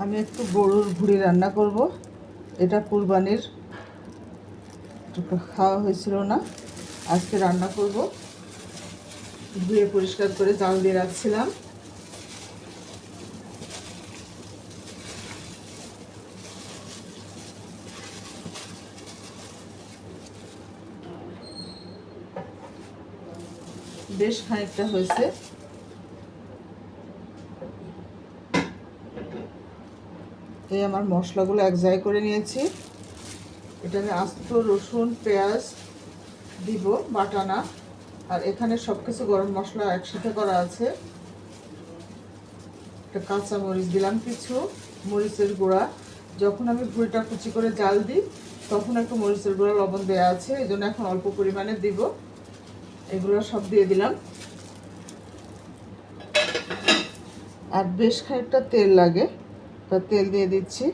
আমি একটু গরুর ভুঁড়ি রান্না করব। এটা কুরবানির খাওয়া হয়েছিল না, আজকে রান্না করব। ধুয়ে পরিষ্কার করে জাল দিয়ে রাখছিলাম। বেশ খানিকটা হয়েছে। এই আমার মশলাগুলো এক জায়গায় করে নিয়েছি। এটা আমি আস্ত রসুন পেঁয়াজ দিব, বাটানা, আর এখানে সব কিছু গরম মশলা একসাথে করা আছে। একটা কাঁচা মরিচ দিলাম, কিছু মরিচের গুঁড়া। যখন আমি ভুঁড়িটা কুচি করে জাল দিই তখন একটু মরিচের গুঁড়া লবণ দেওয়া আছে, এই জন্য এখন অল্প পরিমাণে দিব। এগুলো সব দিয়ে দিলাম। আর বেশ খানিকটা তেল লাগে, তা তেল দিয়ে দিচ্ছি।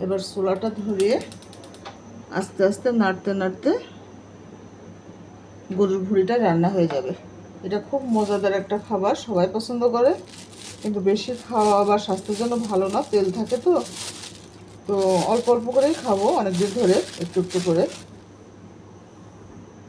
এবার চুলাটা ধরিয়ে আস্তে আস্তে নাড়তে নাড়তে গরুর ভুঁড়িটা রান্না হয়ে যাবে। এটা খুব মজাদার একটা খাবার, সবাই পছন্দ করে, কিন্তু বেশি খাওয়া আবার স্বাস্থ্যের জন্য ভালো না, তেল থাকে তো। তো অল্প অল্প করেই খাবো অনেকদিন ধরে, একটু একটু করে।